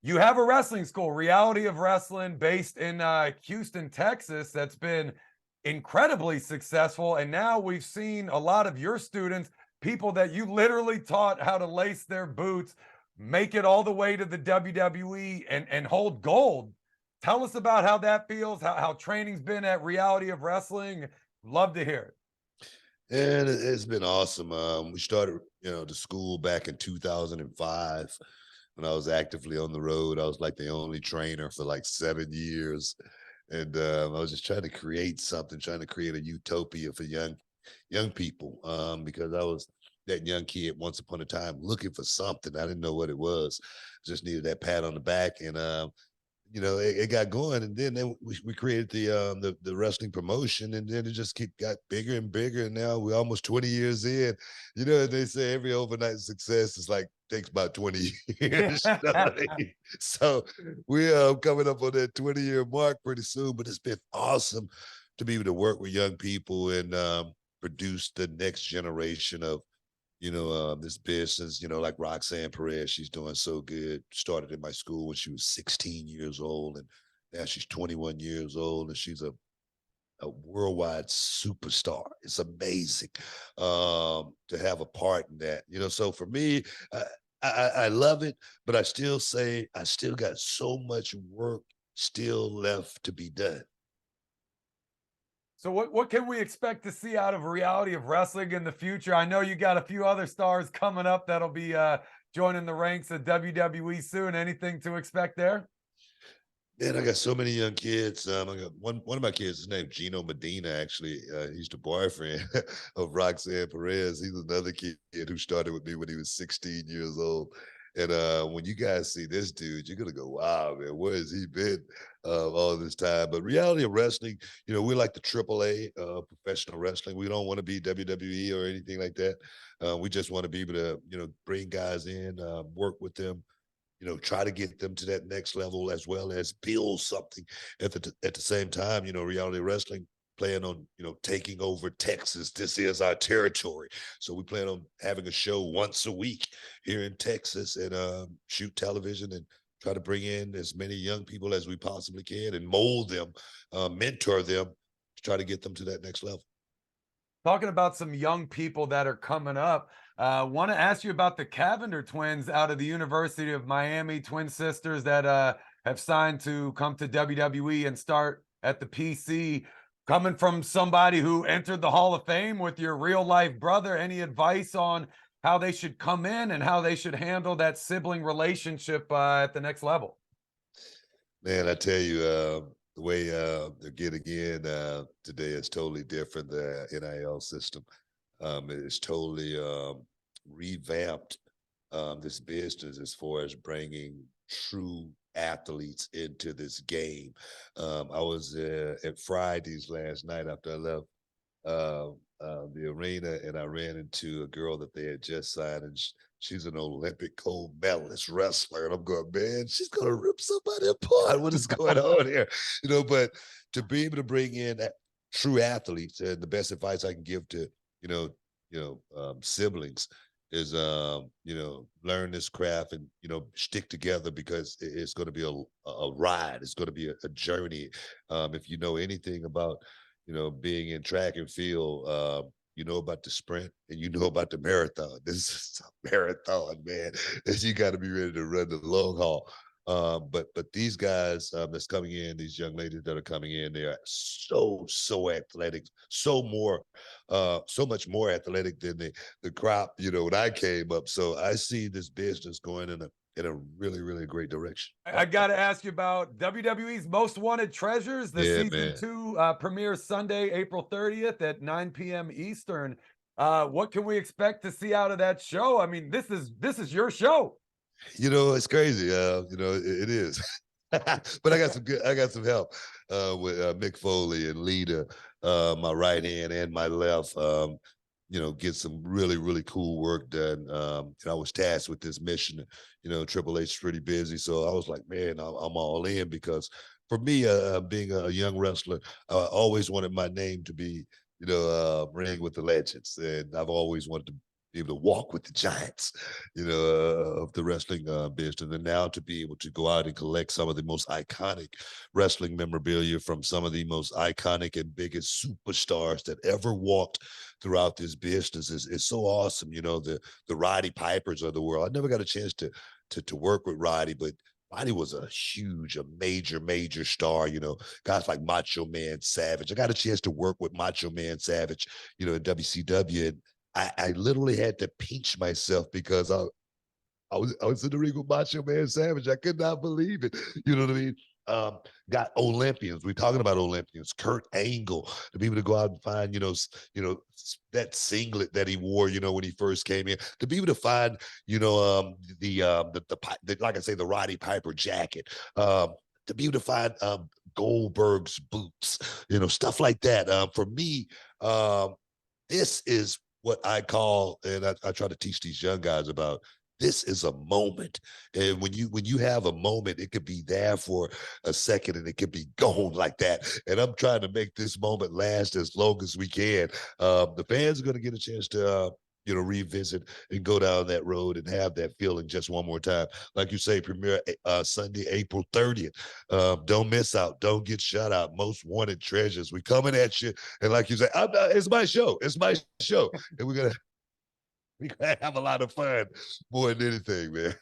You have a wrestling school, Reality of Wrestling, based in Houston, Texas, that's been incredibly successful. And now we've seen a lot of your students, people that you literally taught how to lace their boots, make it all the way to the WWE and hold gold. Tell us about how that feels, how training's been at Reality of Wrestling. Love to hear it. And it's been awesome. We started, the school back in 2005 when I was actively on the road. I was like the only trainer for like 7 years. And I was just trying to create something, trying to create a utopia for young people, because I was that young kid once upon a time looking for something. I didn't know what it was. Just needed that pat on the back. And it got going, and then we created the wrestling promotion, and then it just got bigger and bigger, and now we're almost 20 years in. They say every overnight success is like takes about 20 years. So we're coming up on that 20-year mark pretty soon, but it's been awesome to be able to work with young people and produce the next generation of this business, like Roxanne Perez, she's doing so good. Started in my school when she was 16 years old, and now she's 21 years old, and she's a worldwide superstar. It's amazing to have a part in that. So for me, I love it, but I still say I still got so much work still left to be done. So what can we expect to see out of Reality of Wrestling in the future? I know you got a few other stars coming up that'll be joining the ranks of WWE soon. Anything to expect there? Man, I got so many young kids. I got one of my kids is named Gino Medina. Actually, he's the boyfriend of Roxanne Perez. He's another kid who started with me when he was 16 years old. And when you guys see this dude, you're gonna go, "Wow, man, where has he been all this time?" But Reality of Wrestling, we're like the AAA professional wrestling. We don't want to be WWE or anything like that. We just want to be able to, bring guys in, work with them, try to get them to that next level, as well as build something at the same time. Reality Wrestling plan on taking over Texas. This is our territory, so we plan on having a show once a week here in Texas, and shoot television and try to bring in as many young people as we possibly can and mold them, mentor them to try to get them to that next level. Talking about some young people that are coming up, want to ask you about the Cavinder twins out of the University of Miami, twin sisters that have signed to come to WWE and start at the PC. Coming from somebody who entered the Hall of Fame with your real life brother, any advice on how they should come in and how they should handle that sibling relationship at the next level? Man, I tell you, the way they're getting in today is totally different. The NIL system is totally revamped this business as far as bringing true athletes into this game. I was at Fridays last night after I left the arena, and I ran into a girl that they had just signed, and she's an Olympic gold medalist wrestler. And I'm going, man, she's gonna rip somebody apart. What is going on here? But to be able to bring in true athletes, and the best advice I can give to siblings is learn this craft and stick together, because it's going to be a ride. It's going to be a journey. If you know anything about being in track and field, you know about the sprint and you know about the marathon. This is a marathon, man. You got to be ready to run the long haul. But these guys that's coming in, these young ladies that are coming in, they are so athletic, so much more athletic than the crop, when I came up. So I see this business going in a really, really great direction. I got to ask you about WWE's Most Wanted Treasures. The Yeah, season man. 2 premieres Sunday, April 30th at 9 p.m. Eastern. What can we expect to see out of that show? I mean, this is your show. It's crazy. It is. But I got some help with Mick Foley and Lita, my right hand and my left. Get some really, really cool work done. And I was tasked with this mission. Triple H is pretty busy, so I was like, man, I'm all in, because for me, being a young wrestler, I always wanted my name to be, ring with the legends, and I've always wanted to be able to walk with the giants, of the wrestling business, and now to be able to go out and collect some of the most iconic wrestling memorabilia from some of the most iconic and biggest superstars that ever walked throughout this business is so awesome. The Roddy Pipers of the world. I never got a chance to work with Roddy, but Roddy was a huge, a major star, guys like Macho Man Savage. I got a chance to work with Macho Man Savage, in WCW. And I literally had to pinch myself because I was in the ring with Macho Man Savage. I could not believe it. You know what I mean? Got Olympians. We're talking about Olympians. Kurt Angle, to be able to go out and find, that singlet that he wore, when he first came in. To be able to find, like I say, the Roddy Piper jacket. To be able to find Goldberg's boots, stuff like that. For me, this is what I call, and I try to teach these young guys about. This is a moment, and when you have a moment, it could be there for a second, and it could be gone like that. And I'm trying to make this moment last as long as we can. The fans are going to get a chance to revisit and go down that road and have that feeling just one more time. Like you say, premiere Sunday, April 30th. Don't miss out. Don't get shut out. Most Wanted Treasures. We coming at you, and like you say, it's my show. It's my show, and we're gonna have a lot of fun more than anything, man.